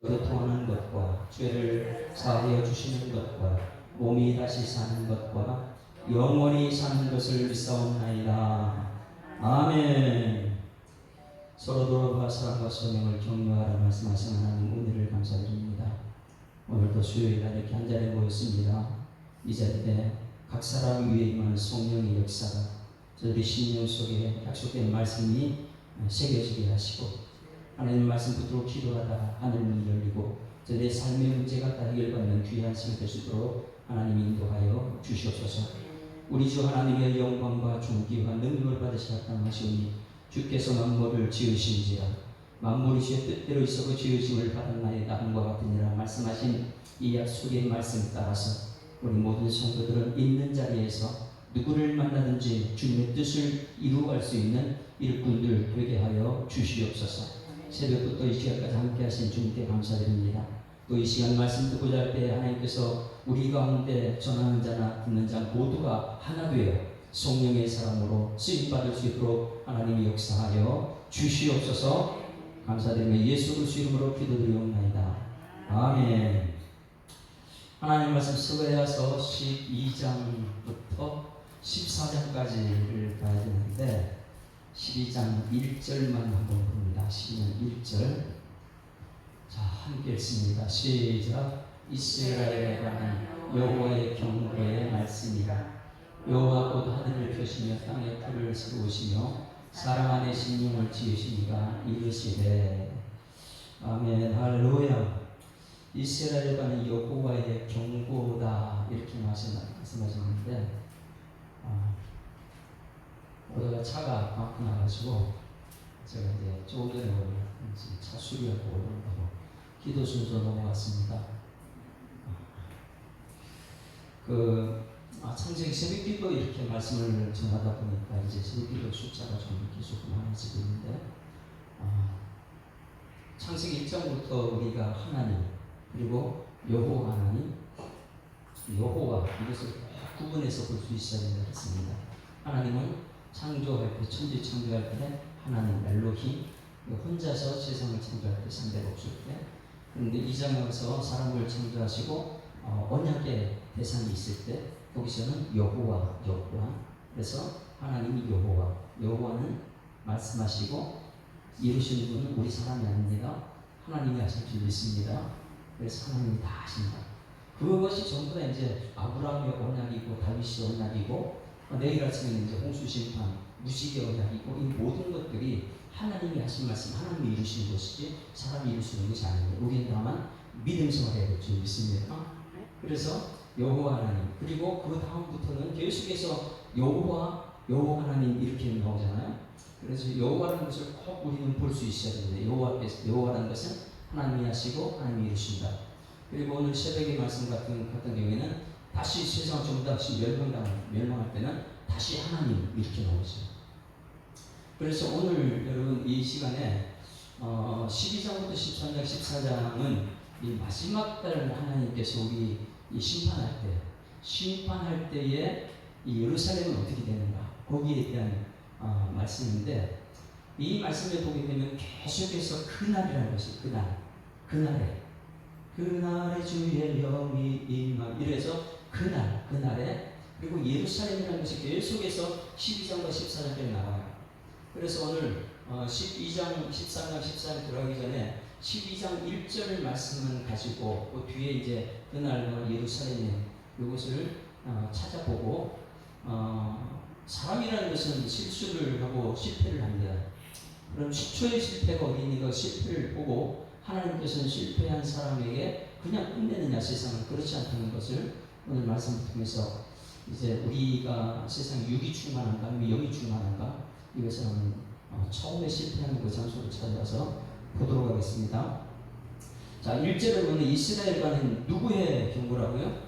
도통하는 것과 죄를 사하여 주시는 것과 몸이 다시 사는 것과 영원히 사는 것을 믿사옵나이다. 아멘. 서로 돌아봐 사랑과 소명을 격려하라 말씀하신 하나님 은혜를 감사드립니다. 오늘도 수요일날 이렇게 한자리에 모였습니다. 이 자리에 각 사람 위에 임하는 성령의 역사가 저들의 심령 속에 약속된 말씀이 새겨지게 하시고 하나님 말씀 붙들고 기도하다 하늘문이 열리고 저들의 삶의 문제가 다 해결받는 귀한 시간 될 수 있도록 하나님 인도하여 주시옵소서. 우리 주 하나님의 영광과 존귀와 능력을 받으시라 하시오니 주께서 만물을 지으신지라 만물이 주의 뜻대로 있어 지으심을 받았나이다 함과 같으니라 말씀하신 이 약속의 말씀 따라서 우리 모든 성도들은 있는 자리에서 누구를 만나든지 주님의 뜻을 이루어갈 수 있는 일꾼들 되게 하여 주시옵소서. 새벽부터 이 시간까지 함께 하신 주님께 감사드립니다. 또 이 시간 말씀 듣고자 할 때 하나님께서 우리 가운데 전하는 자나 듣는 자 모두가 하나 되어 성령의 사람으로 쓰임받을 수 있도록 하나님이 역사하여 주시옵소서. 감사드리며 예수 그리스도 이름으로 기도드리옵나이다. 아멘. 하나님 말씀 스가랴서 12장부터 14장까지를 봐야 되는데 12장 1절만 한번 봅니다. 12장 1절. 자, 함께 읽습니다. 시작. 이스라엘에 관한 여호와의 경고의 말씀이라. 여호와 곧 하늘을 펴시며 땅에 풀을 세우시며 사람 안에 심령을 지으시니가 이르시되. 아멘. 할렐루야. 이스라엘에 관한 여호와의 경고다 이렇게 말씀하셨는데 차가 막고 나가지고 제가 이제 조금 전에 차 수리하고 오른다고 기도 순서 넘어갔습니다. 창세기 새벽기도 이렇게 말씀을 전하다 보니까 이제 새벽기도 숫자가 좀 계속 많아지고 있는데 창세기 1장부터 우리가 하나님 그리고 여호와 하나님 여호와 이것을 구분해서 볼 수 있어야 된다고 했습니다. 하나님은 창조할 때, 천지 창조할 때 하나님 엘로힘 혼자서 세상을 창조할 때 상대가 없을 때, 그런데 이 장에 와서 사람을 창조하시고 언약의 대상이 있을 때 거기서는 여호와 그래서 하나님이 여호와는 말씀하시고 이루시는 분은 우리 사람이 아닙니다. 하나님이 하실 줄 믿습니다. 그래서 하나님이 다 하신다. 그것이 전부 다 이제 아브라함의 언약이고 다윗의 언약이고 내일 아침에 이제 홍수 심판, 무지개 언약이고 이 모든 것들이 하나님이 하신 말씀, 하나님이 이루시는 것이지 사람이 이루시는 것이 아닙니다. 우리는 다만 믿음 생활해야 될 줄 믿습니다. 그래서 여호와 하나님 그리고 그 다음부터는 계속해서 여호와 하나님 이렇게 나오잖아요. 그래서 여호와라는 것을 꼭 우리는 볼 수 있어야 되는데 여호와라는 것은 하나님이 하시고 하나님이 이루신다. 그리고 오늘 새벽의 말씀 같은 경우에는 다시 세상을 전부 다 멸망할 때는 다시 하나님 이렇게 나오죠. 그래서 오늘 여러분 이 시간에 12장부터 13장, 14장은 이 마지막 날 하나님께서 우리 이 심판할 때에 이 예루살렘은 어떻게 되는가 거기에 대한 말씀인데 이 말씀을 보게 되면 계속해서 그날이라는 것이 그날에 주의 영이 임하 이래서 그날에 그리고 예루살렘이라는 것이 계속해서 12장과 14장까지 나와요. 그래서 오늘 12장, 13장, 14장 들어가기 전에 12장 1절 말씀을 가지고 그 뒤에 이제 그날 예루살렘에 이것을 찾아보고 사람이라는 것은 실수를 하고 실패를 합니다. 그럼 10초의 실패가 어디 있는가 실패를 보고 하나님께서는 실패한 사람에게 그냥 끝내느냐 세상은 그렇지 않다는 것을 오늘 말씀을 통해서 이제 우리가 세상 육이 충만한가 영이 충만한가 이것을 한번 처음에 실패하는 그 장소를 찾아서 보도록 하겠습니다. 자 1절을 보면 이스라엘과는 누구의 경고라고요?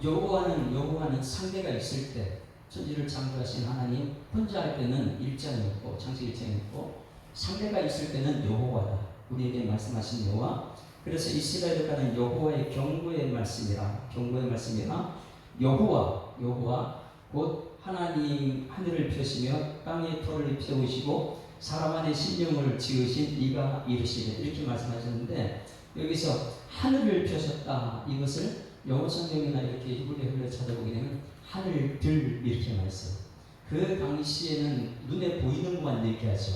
여호와는 상대가 있을 때 천지를 창조하신 하나님 혼자 할 때는 1장이었고 창세기 1장이었고 상대가 있을 때는 여호와다. 우리에게 말씀하신 여호와. 그래서 이스라엘에 관한 여호와의 경고의 말씀이라 여호와 곧 하나님 하늘을 펴시며 땅에 터를 세우시고 사람 안에 심령을 지으신 이가 이르시되 이렇게 말씀하셨는데 여기서 하늘을 펴셨다. 이것을 영어 성경이나 이렇게 히브리어를 찾아보게 되면 하늘들 이렇게 말했어요. 그 당시에는 눈에 보이는 것만 얘기하죠.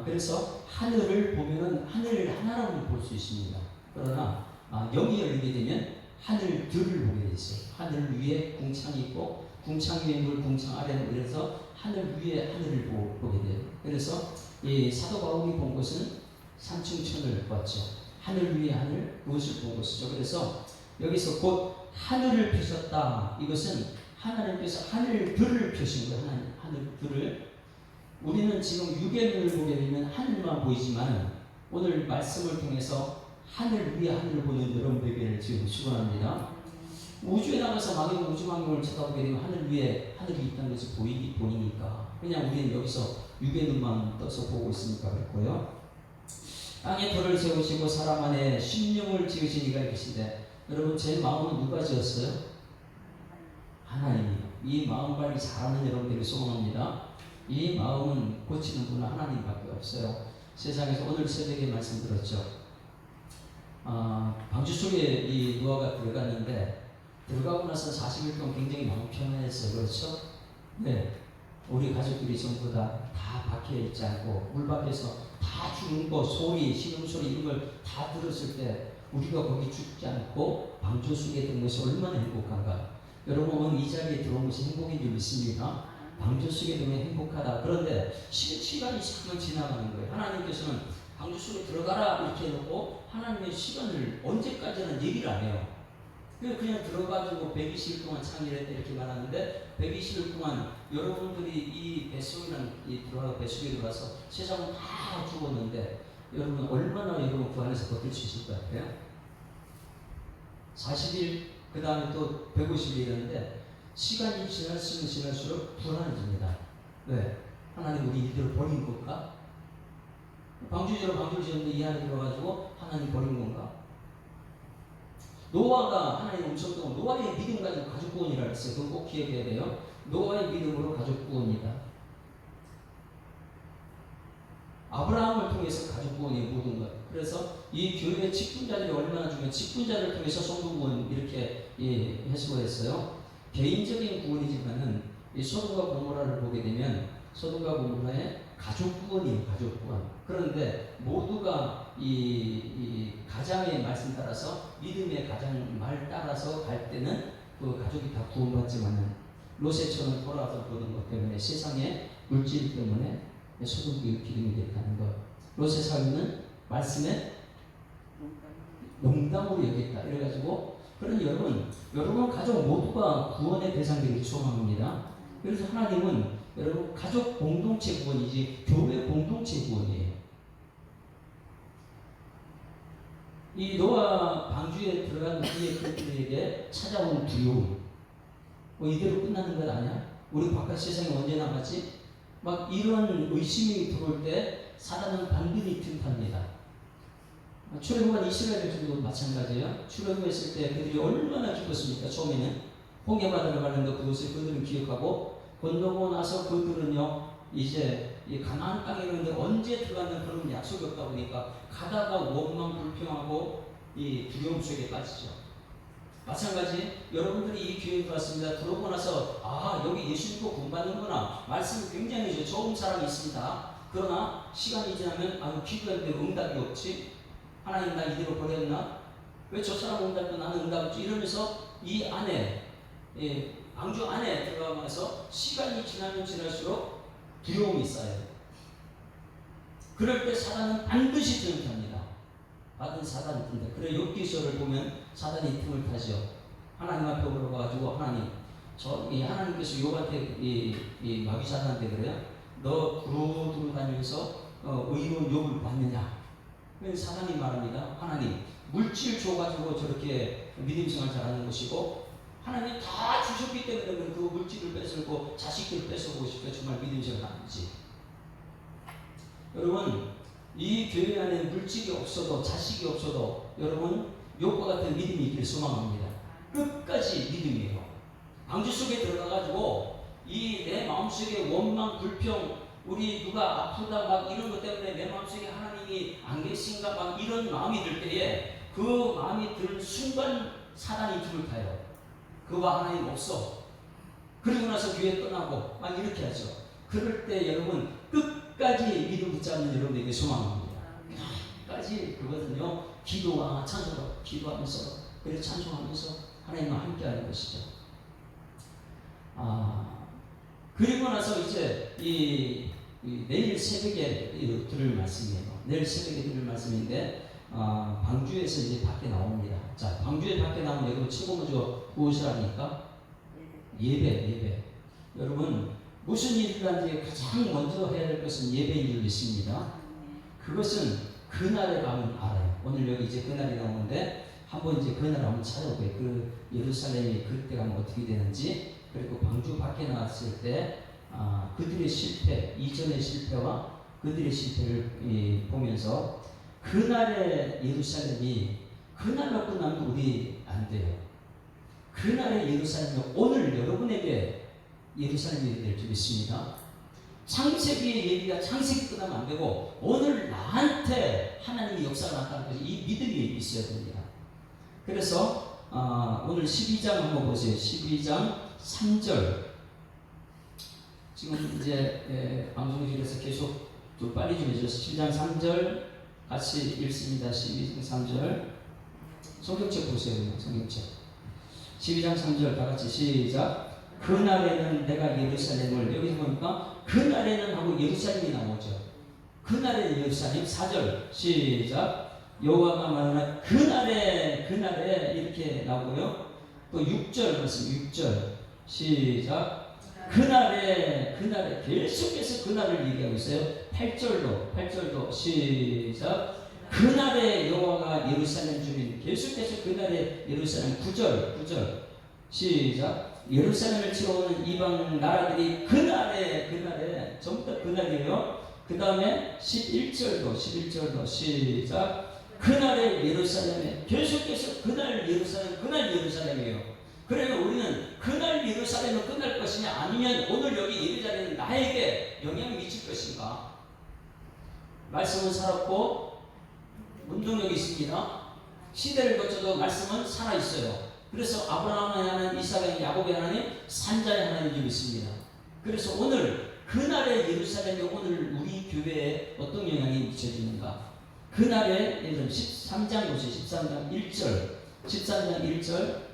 그래서 하늘을 보면은 하늘 하나로만 볼 수 있습니다. 그러나 영이 열리게 되면 하늘들을 보게 되죠. 하늘 위에 궁창이 있고 궁창 위에 물, 궁창 아래는 그래서 하늘 위에 하늘을 보게 돼요. 그래서 이 사도 바울이 본 것은 산층천을 봤죠. 하늘 위에 하늘, 그것을 본 것이죠. 그래서 여기서 곧 하늘을 펴셨다. 이것은 하나님께서 하늘들을 펴신 거예요. 하늘들을. 우리는 지금 육의 눈을 보게 되면 하늘만 보이지만 오늘 말씀을 통해서 하늘 위에 하늘을 보는 여러분들에게 지금 축원합니다. 우주에 나가서 망의 우주망원을 쳐다보게 되면 하늘 위에 하늘이 있다는 것이 보이니까 그냥 우리는 여기서 육의 눈만 떠서 보고 있으니까 그렇고요. 땅에 돌을 세우시고 사람 안에 심령을 지으신 이가 계신데 여러분 제 마음은 누가 지었어요? 하나님이요. 이 마음 관리 잘하는 여러분들에게 소망합니다. 이 마음은 고치는 분은 하나님밖에 없어요. 세상에서 오늘 새벽에 말씀 들었죠. 방주 속에 이 노아가 들어갔는데 들어가고 나서 40일 동안 굉장히 마음 편안했어요. 그렇죠? 네. 우리 가족들이 전부 다 박혀 있지 않고 물 밖에서 다 죽는 거 소리, 신음소리 이런 걸 다 들었을 때 우리가 거기 죽지 않고 방주 속에 든 것이 얼마나 행복한가. 여러분 오늘 이 자리에 들어온 것이 행복인 줄 믿습니다. 방주 속에 들면 행복하다. 그런데 시간이 잠깐 지나가는 거예요. 하나님께서는 방주 속에 들어가라 이렇게 해놓고 하나님의 시간을 언제까지는 얘기를 안 해요. 그냥 들어가지고 120일 동안 창일했다 이렇게 말하는데 120일 동안 여러분들이 이 뱃속이랑 들어가서 뱃속에 들어가서 세상은 다 죽었는데 여러분 얼마나 여러분 그 안에서 버틸 수 있을 것 같아요? 40일 그 다음에 또 150일이었는데 시간이 지날수록 지날수록 불안해집니다. 왜? 하나님 우리 이들을 버린 걸까? 방주제로 방주를 지었는데 이 안에 들어가지고 하나님 버린 건가? 노아가 하나님 음성도 노아의 믿음 가지고 가족 구원이라고 했어요. 그건 꼭 기억해야 돼요. 노아의 믿음으로 가족 구원이다. 아브라함을 통해서 가족 구원이 모든 것. 그래서 이 교회의 직분자들이 얼마나 중요한 직분자를 통해서 성도 구원 이렇게 해석했어요. 개인적인 구원이지만은 이 소돔과 고모라를 보게 되면 소돔과 고모라의 가족 구원이에요. 가족 구원. 그런데 모두가 이 가장의 말씀 따라서 믿음의 가장 말 따라서 갈 때는 그 가족이 다 구원받지만은 롯의처럼 돌아와서 보는 것 때문에 세상의 물질 때문에 소돔 기름이 됐다는 것. 롯의 삶은 말씀에 농담으로 여겼다. 이래가지고 그런 여러분 가족 모두가 구원의 대상되기 소망합니다. 그래서 하나님은 여러분 가족 공동체 구원이지 교회 공동체 구원이에요. 이 노아 방주에 들어간 이의 그들에게 찾아온 두려움 이대로 끝나는 것 아니야? 우리 바깥 세상에 언제 나갔지? 막 이런 의심이 들어올 때 사단은 반드시 틈탑니다. 출애굽한 이스라엘들도 마찬가지예요. 출애굽했을 때 그들이 얼마나 기뻤습니까? 처음에는 홍해바다를 가는데 그것을 그들은 기억하고 건너고 나서 그들은요 이제 이 가나안 땅에 있는데 언제 들어가는 그런 약속이 없다 보니까 가다가 원망 불평하고 이 두려움 속에 빠지죠. 마찬가지 여러분들이 이 교회에 들어왔습니다. 들어오고 나서 여기 예수 믿고 구원받는구나. 말씀이 굉장히 좋은 사람이 있습니다. 그러나 시간이 지나면 기도했는데 응답이 없지. 하나님 나 이대로 버렸나? 왜 저 사람 응답도 나는 응답 없지? 이러면서 이 안에 방주 안에 들어가면서 시간이 지나면 지날수록 두려움이 쌓여요. 그럴 때 사단은 반드시 틈을 탑니다. 받은 사단이 튼다. 그래 욥기서를 보면 사단이 틈을 타죠. 하나님 앞에 올라가가지고 하나님께서 욥한테 이 마귀 사단한테 그래요. 너 두루두루 다니면서 의로운 욥을 봤느냐? 그래서 사단이 말합니다. 하나님 물질 줘가지고 저렇게 믿음 생활 잘하는 것이고 하나님 다 주셨기 때문에 그 물질을 뺏을고 자식들을 뺏어보고 싶어 정말 믿음 생활 아니지. 여러분 이 교회 안에 물질이 없어도 자식이 없어도 여러분 욥과 같은 믿음이 있기를 소망합니다. 끝까지 믿음이에요. 방주 속에 들어가가지고 이 내 마음속에 원망 불평 우리 누가 아프다 막 이런 것 때문에 내 마음속에 하나님이 안 계신가 막 이런 마음이 들 때에 그 마음이 드는 순간 사단이 줄을 타요. 그와 하나님 없어. 그리고 나서 교회 떠나고 막 이렇게 하죠. 그럴 때 여러분 끝까지 믿음 붙잡는 여러분에게 소망합니다. 끝까지 그거든요. 기도와 찬송으로 기도하면서 그리고 찬송하면서 하나님과 함께하는 것이죠. 그리고 나서 이제 이 내일 새벽에 들을 말씀이에요. 내일 새벽에 들을 말씀인데 방주에서 이제 밖에 나옵니다. 자, 방주에 밖에 나오면 여러분 최고 먼저 무엇을 합니까? 예배. 여러분 무슨 일을 하는지 가장 먼저 해야 될 것은 예배인 줄 믿습니다. 그것은 그날에 가면 알아요. 오늘 여기 이제 그날이 나오는데 한번 이제 그날 한번 찾아보고요. 그 예루살렘이 그때 가면 어떻게 되는지, 그리고 방주 밖에 나왔을 때 그들의 실패, 이전의 실패와 그들의 실패를 보면서 그날의 예루살렘이 그날로 끝나면 우리 안 돼요. 그날의 예루살렘이 오늘 여러분에게 예루살렘이 될 줄 믿습니다. 창세기의 얘기가 창세기 끝나면 안 되고 오늘 나한테 하나님의 역사가 나타나는 것이 이 믿음이 있어야 됩니다. 그래서 오늘 12장 한번 보세요. 12장 3절. 지금 이제 방송실에서 계속 좀 빨리 좀 해주세요. 12장 3절 같이 읽습니다. 12장 3절 성경책 보세요. 성경책 12장 3절 다 같이 시작. 그날에는 내가 예루살렘을, 여기서 보니까 그날에는 하고 예루살렘이 나오죠. 그날에 예루살렘 4절 시작. 여호와가 말하는 그날에 이렇게 나오고요. 또 6절 말씀 6절 시작. 그날에 계속해서 그날을 얘기하고 있어요. 8절도 시작. 그날에 여호와가 예루살렘 주민, 계속해서 그날에 예루살렘 9절 시작. 예루살렘을 치러오는 이방 나라들이 그날에 전부 다 그날이에요. 그 다음에 11절도 시작. 그날의 예루살렘에, 계속해서 그날 예루살렘이에요. 그러면 우리는 그날 예루살렘은 끝날 것이냐, 아니면 오늘 여기 예루살렘은 나에게 영향을 미칠 것인가? 말씀은 살았고 운동력이 있습니다. 시대를 거쳐도 말씀은 살아있어요. 그래서 아브라함의 하나님, 이삭의 야곱의 하나님, 산자의 하나님이 있습니다. 그래서 오늘 그날의 예루살렘이 오늘 우리 교회에 어떤 영향이 미쳐지는가? 그날의 13장 보세요. 13장 1절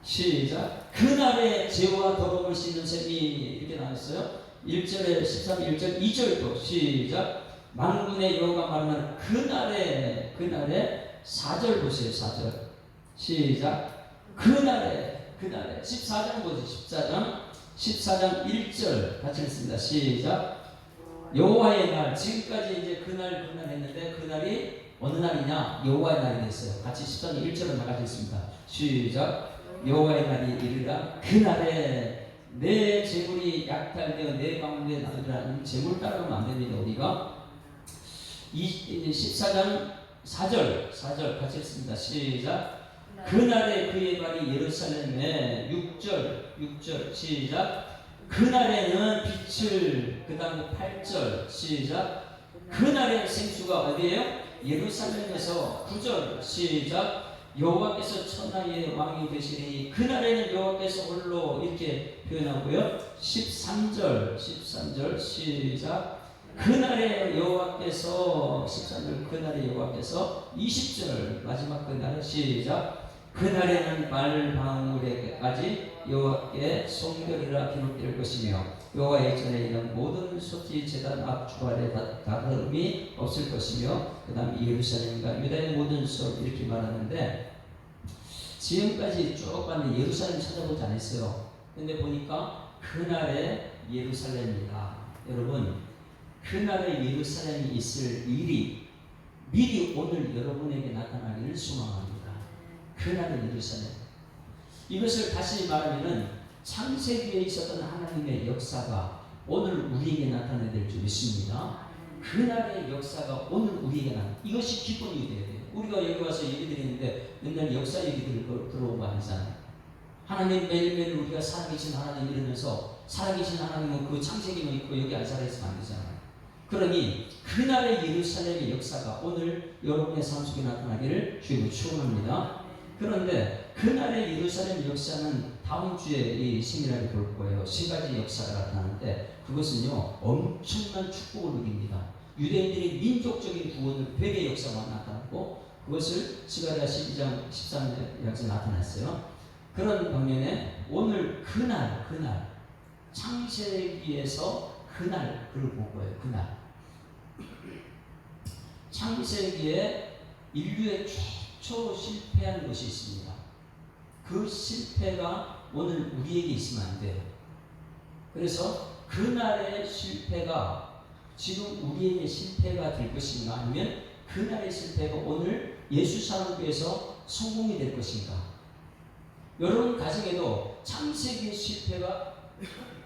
시작. 그날의 죄와 더러움을 씻는 셈이 이렇게 나왔어요. 1절에 13, 1절 2절도 시작. 만군의 여호와가 말하는 그날에 4절 보세요. 4절 시작. 그날에 14장 보세요. 14장 1절 같이 읽습니다. 시작. 여호와의 날, 지금까지 이제 그날 했는데 그날이 어느 날이냐? 여호와의 날이 됐어요. 같이 14장 1절을 나가겠습니다. 시작. 여호와의 날이 이르라. 그날에 내 재물이 약탈되어 내 가운데 나으리라. 재물 따라가면 안 됩니다. 우리가 14장 4절 같이 읽습니다. 시작. 그날에 그의 발이 예루살렘에 6절 시작. 그날에는 빛을, 그 다음에 8절 시작. 그날의 생수가 어디에요? 예루살렘에서 9절 시작. 여호와께서 천하의 왕이 되시니 그날에는 여호와께서 홀로, 이렇게 표현하고요. 13절 시작. 그날에 여호와께서 13절 그날에 여호와께서 20절 마지막 그날에 시작. 그날에는 말방울에까지 여호와께 송별이라 기록될 것이며 여호와의 전에 있는 모든 소티 제단 앞 주발에 다름이 없을 것이며, 그 다음 예루살렘과 유다의 모든 소, 이렇게 말하는데 지금까지 쭉 봤는데 예루살렘 찾아보지 않았어요. 근데 보니까 그날의 예루살렘이다. 여러분, 그날의 예루살렘이 있을 일이 미리 오늘 여러분에게 나타나기를 소망합니다. 그날의 예루살렘. 이것을 다시 말하면은 창세기에 있었던 하나님의 역사가 오늘 우리에게 나타나야 될 줄 믿습니다. 그날의 역사가 오늘 우리에게 이것이 기본이 되어야 돼요. 우리가 여기 와서 얘기 드리는데 맨날 역사 얘기 들어온 거 아니잖아요. 하나님 매일매일 우리가 살아계신 하나님 이러면서 살아계신 하나님은 그 창세기만 있고 여기 안 살아있으면 안 되잖아요. 그러니 그날의 예루살렘의 역사가 오늘 여러분의 삶 속에 나타나기를 주님으로 축원합니다. 그런데 그날의 예루살렘 역사는 다음 주에 이 세미나를 볼 거예요. 세 가지 역사가 나타나는데 그것은요 엄청난 축복을 누립니다. 유대인들의 민족적인 구원을 회개 역사가 나타났고 그것을 스가랴 12장 13절에서 나타났어요. 그런 방면에 오늘 그날 창세기에서 그날 그걸 볼 거예요. 그날 창세기에 인류의 최초 실패한 것이 있습니다. 그 실패가 오늘 우리에게 있으면 안 돼요. 그래서 그날의 실패가 지금 우리에게 실패가 될 것인가 아니면 그날의 실패가 오늘 예수 사람교회에서 성공이 될 것인가. 여러분 가정에도 창세기의 실패가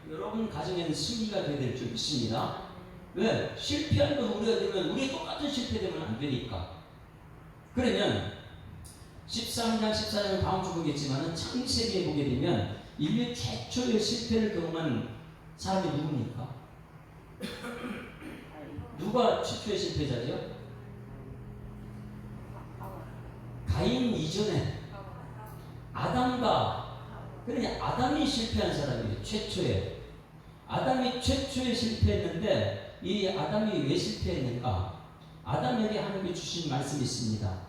여러분 가정에는 승리가 될 줄 믿습니다. 왜? 실패한 건 우리가 되면 우리 똑같은 실패되면 안 되니까. 그러면 13장 14장은 다음 주 보겠지만 창세기에 보게 되면 인류 최초의 실패를 경험한 사람이 누굽니까? 누가 최초의 실패자죠? 가인 이전에 아담과 그러니 아담이 실패한 사람이에요. 최초에 아담이 최초에 실패했는데 이 아담이 왜 실패했는가? 아담에게 하나님이 주신 말씀이 있습니다.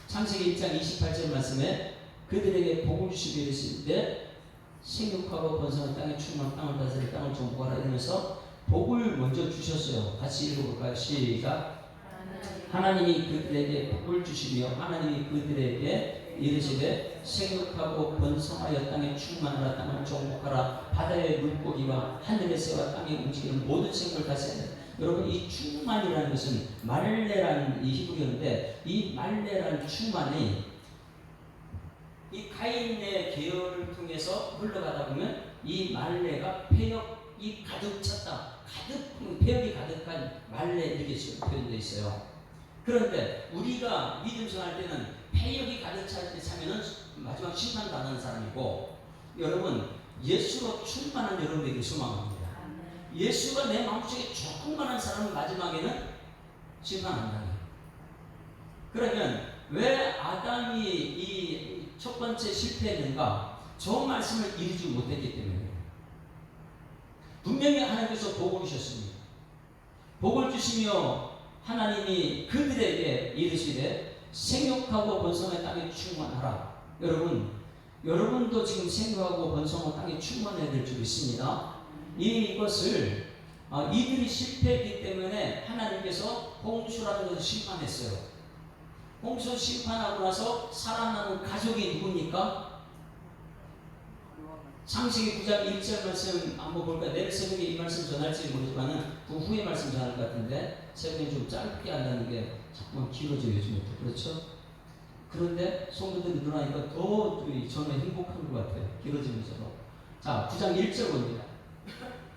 창세기 1장 28절 말씀에 그들에게 복을 주시기 이르실 때 생육하고 번성한 땅에 충만 땅을 다스릴 땅을 정복하라 이러면서 복을 먼저 주셨어요. 같이 읽어볼까요? 시작. 하나님이 그들에게 복을 주시며 하나님이 그들에게 이르시되 생육하고 번성하여 땅에 충만하라 땅을 정복하라 바다의 물고기와 하늘의 새와 땅에 움직이는 모든 생물을 다스리라. 여러분 이 충만이라는 것은 말레라는 이 히브리어인데 이 말레라는 충만이 이 가인의 계열을 통해서 흘러가다 보면 이 말레가 폐역이 가득 찼다. 폐역이 가득한 말레 이렇게 표현되어 있어요. 그런데 우리가 믿음 생활할 때는 폐역이 가득 찰 때 차면은 마지막 심판받는 사람이고 여러분 예수로 충만한 여러분에게 소망합니다. 예수가 내 마음속에 조금만한 사람은 마지막에는 심판 안 당해요. 그러면 왜 아담이 이 첫 번째 실패했는가? 저 말씀을 이루지 못했기 때문에 분명히 하나님께서 복을 주셨습니다. 복을 주시며 하나님이 그들에게 이르시되 생육하고 번성한 땅에 충만하라. 여러분도 지금 생육하고 번성한 땅에 충만해야 될 줄 믿습니다. 이것을 이들이 실패했기 때문에 하나님께서 홍수라는 것을 심판했어요. 홍수 심판하고 나서 살아나는 가족이 누굽니까? 창세기 9장 1절 말씀 한번 볼까요? 내일 새벽에 이 말씀 전할지 모르지만 그 후에 말씀 전할 것 같은데 새벽에 좀 짧게 한다는 게 자꾸만 길어져요. 요즘부터. 그렇죠? 그런데 성도들이 늘어나니까 더 저는 행복한 것 같아요. 길어지면서. 자, 9장 1절 봅니다.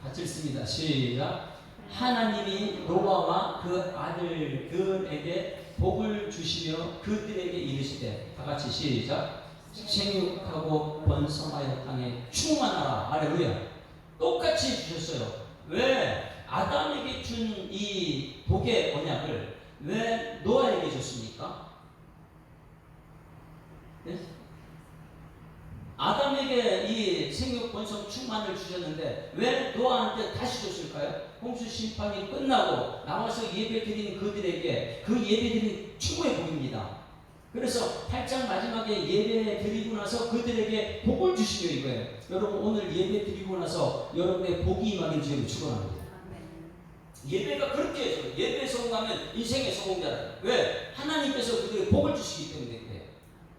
같이 읽습니다. 시작. 하나님이 노아와 그 아들들에게 복을 주시며 그들에게 이르시되 다 같이 시작. 생육하고 번성하여 땅에 충만하라. 할렐루야. 똑같이 주셨어요. 왜 아담에게 준 이 복의 언약을 왜 노아에게 줬습니까? 네? 아담에게 이 생육 번성 충만을 주셨는데 왜 노아한테 다시 줬을까요? 홍수 심판이 끝나고 나와서 예배 드리는 그들에게 그 예배 드리는 최고의 복입니다. 그래서 8장 마지막에 예배 드리고 나서 그들에게 복을 주시려 이거예요. 여러분 오늘 예배 드리고 나서 여러분의 복이 임하길 주님을 축원합니다. 예배가 그렇게 해서 예배에 성공하면 인생의 성공자라. 왜? 하나님께서 그들에게 복을 주시기 때문에 그래요.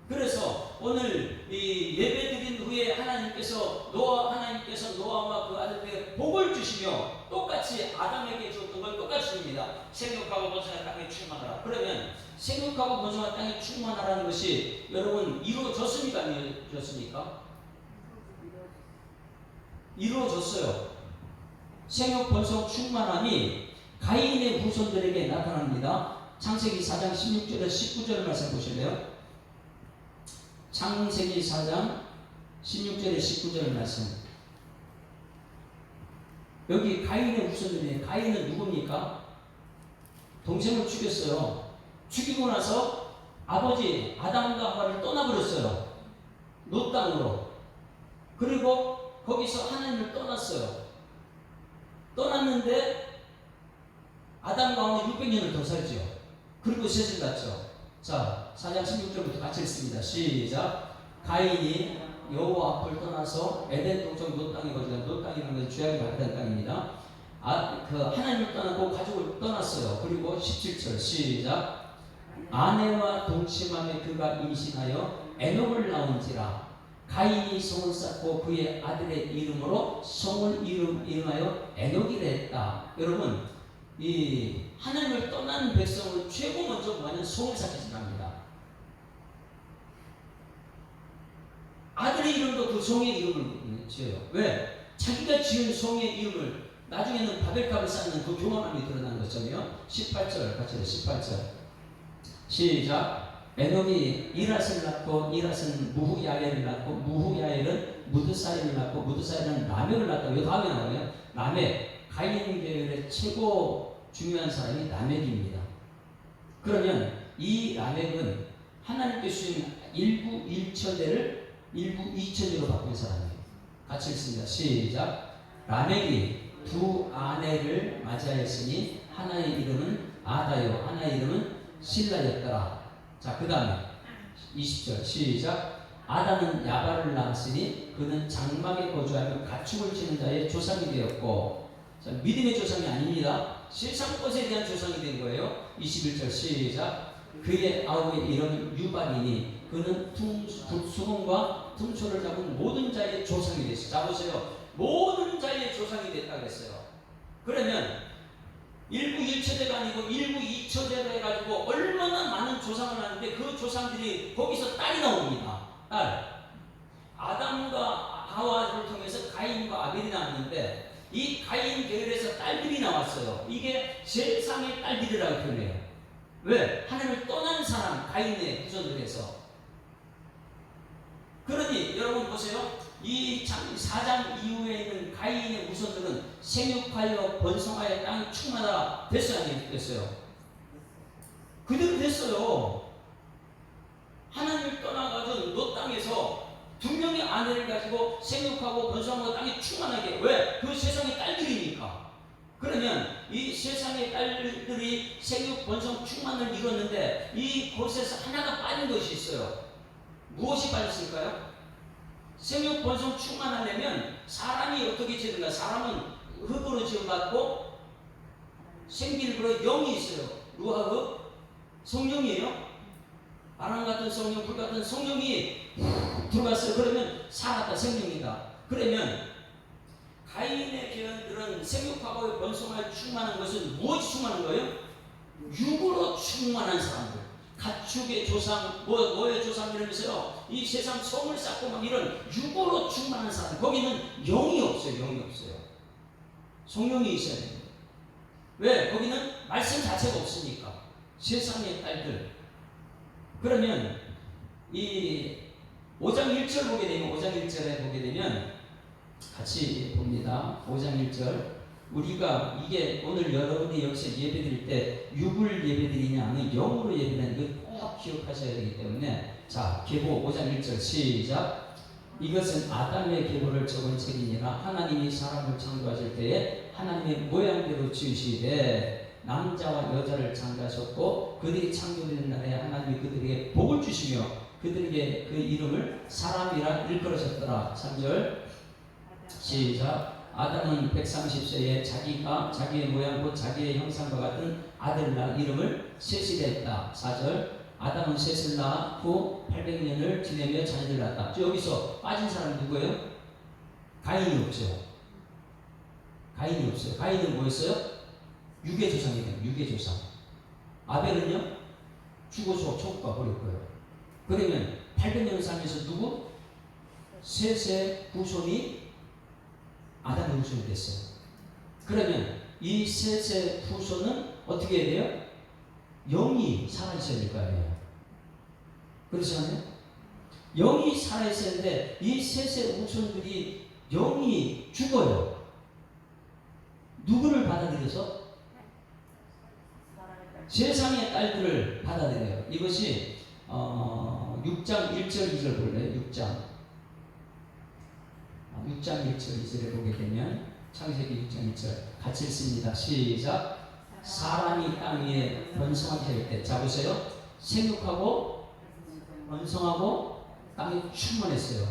그래서 오늘 이 예배 드린 후에 하나님께서 노아와 그 아들에게 복을 주시며 똑같이 아담에게 줬던 걸 똑같이 줍니다. 생육하고 번성한 땅에 충만하라. 그러면 생육하고 번성한 땅에 충만하라는 것이 여러분 이루어졌습니까? 안 이루어졌습니까? 이루어졌어요. 생육 번성 충만함이 가인의 후손들에게 나타납니다. 창세기 4장 16절에서 19절 말씀 보실래요? 창세기 4장 16절에 19절 말씀. 여기 가인의 후손들이에요. 가인은 누굽니까? 동생을 죽였어요. 죽이고 나서 아버지 아담과 하와를 떠나버렸어요. 롯 땅으로. 그리고 거기서 하나님을 떠났어요. 떠났는데 아담과 하와는 600년을 더 살죠. 그리고 셋을 낳죠. 자, 4장 16절부터 같이 읽습니다. 시작. 가인이 여호와 앞을 떠나서 에덴 동쪽 롯 땅에 거주한 롯 땅이라는 것은 죄악이 받던 땅입니다. 그 하나님을 떠나고 가족을 떠났어요. 그리고 17절 시작. 아내와 동침함에 그가 임신하여 에녹을 낳은지라. 가인이 성을 쌓고 그의 아들의 이름으로 성을 이름하여 에녹이라 했다. 여러분, 이 하나님을 떠난 백성은 최고 먼저 뭐하냐면 성을 쌓기 시작합니다. 아들의 이름도 그 성의 이름을 지어요. 왜? 자기가 지은 성의 이름을 나중에는 바벨탑을 쌓는 그 교만함이 드러난 것이며 18절 같이 해요. 18절 시작. 에녹이 이랏을 낳고 이랏은 무후야엘을 낳고 무후야엘은 무드사엘을 낳고 무드사엘은 라멕을 낳다. 이 다음에 나와요. 라멕. 가인 계열의 최고 중요한 사람이 라멕입니다. 그러면 이 라멕은 하나님께 주신 일부 1천대를 일부 2천대로 바꾼 사람이에요. 같이 읽습니다. 시작. 라멕이 두 아내를 맞이하였으니 하나의 이름은 아다요 하나의 이름은 실라였더라. 자, 그 다음에 20절 시작. 아담은 야발을 낳았으니 그는 장막에 거주하며 가축을 치는 자의 조상이 되었고, 자, 믿음의 조상이 아닙니다. 세상 것에 대한 조상이 된 거예요. 21절 시작. 그의 아우의 이름은 유발이니 그는 수공과 퉁소를 잡은 모든 자의 조상이 됐어요. 자, 보세요. 모든 자의 조상이 됐다 그랬어요. 그러면 일부 1처제가 아니고 일부 2처제로 해가지고 얼마나 많은 조상을 하는데 그 조상들이 거기서 딸이 나옵니다. 딸. 아담과 하와를 통해서 가인과 아벨이 나왔는데 이 가인 계열에서 딸들이 나왔어요. 이게 세상의 딸들이라고 표현해요. 왜? 하나님을 떠난 사람, 가인의 후손들에서. 그러니 여러분 보세요. 이 4장 이후에 있는 가인의 후손들은 생육하여 번성하여 땅이 충만하다 됐어요, 아니면 됐어요? 그대로 됐어요. 하나님을 떠나가지고 롯 땅에서 두 명의 아내를 가지고 생육하고 번성하고 땅이 충만하게. 왜? 그 세상의 딸들이니까. 그러면 이 세상의 딸들이 생육, 번성, 충만을 이뤘는데 이곳에서 하나가 빠진 것이 있어요. 무엇이 빠졌을까요? 생육, 번성, 충만하려면 사람이 어떻게 지든가. 사람은 흙으로 지어받고 생기를 영이 있어요. 누가 그? 성령이에요. 바람 같은 성령, 불 같은 성령이 들어갔어요. 그러면 살았다, 생명이다. 그러면 가인의 계열들은 생육하고 번성할 충만한 것은 무엇이 충만한 거예요? 육으로 충만한 사람들. 가축의 조상, 뭐의 조상 이러면서요. 이 세상 성을 쌓고 막 이런 육으로 충만한 사람. 거기는 영이 없어요. 영이 없어요. 성령이 있어야 됩니다. 왜? 거기는 말씀 자체가 없으니까. 세상의 딸들. 그러면 이 5장 1절 보게 되면 5장 1절에 보게 되면 같이 봅니다. 5장 1절. 우리가 이게 오늘 여러분이 역시 예배드릴 때 육을 예배드리냐 아니면 영으로 예배드리냐 이걸 꼭 기억하셔야 되기 때문에, 자, 계보 5장 1절 시작. 이것은 아담의 계보를 적은 책이니라. 하나님이 사람을 창조하실 때에 하나님의 모양대로 지으시되 남자와 여자를 창조하셨고 그들이 창조된 날에 하나님이 그들에게 복을 주시며 그들에게 그 이름을 사람이라 일컬으셨더라. 3절 시작. 아담은 130세에 자기가 자기의 모양 곧 자기의 형상과 같은 아들을 낳아 이름을 셋이라 했다. 4절 아담은 셋을 낳아 후 800년을 지내며 자녀를 낳았다. 여기서 빠진 사람이 누구예요? 가인이 없죠. 가인이 없어요. 가인은 뭐였어요? 육의 조상이에요. 육의 조상. 아벨은요? 죽어서 천국가 버릴 거예요. 그러면 800년 살면서 누구? 셋의 후손이 아담의 후손이 됐어요. 그러면 이 셋의 후손은 어떻게 해야 돼요? 영이 살아있어야 될 거 아니에요. 그렇지 않아요? 영이 살아있어야 되는데 이 셋의 후손들이 영이 죽어요. 누구를 받아들여서? 세상의 딸들을 받아들여요. 이것이 6장 1절 2절 볼래요? 6장 1절 2절에 보게 되면 창세기 6장 1절 같이 읽습니다. 시작. 사람이 땅 위에 번성하게 될 때, 자 보세요. 생육하고 번성하고 땅이 충만했어요.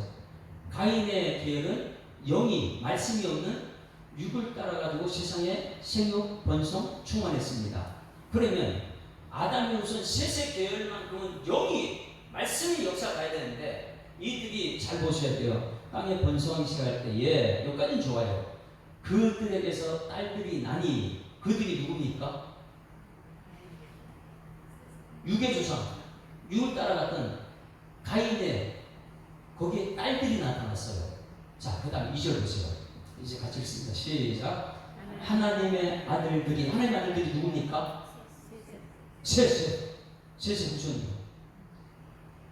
가인의 계열은 영이 말씀이 없는 육을 따라가지고 세상에 생육 번성 충만했습니다. 그러면 아담이 우선 셋의 계열만큼은 영이 말씀이 역사 가야 되는데 이들이 잘 보셔야 돼요. 땅에 번성하기 시작할 때에 여기까지는 좋아요. 그들에게서 딸들이 나니 그들이 누굽니까? 육의 조상, 육을 따라갔던 가인의 거기에 딸들이 나타났어요. 자, 그 다음 2절 보세요. 이제 같이 읽습니다. 시작. 하나님의 아들들이 누굽니까? 셋의 후손이요.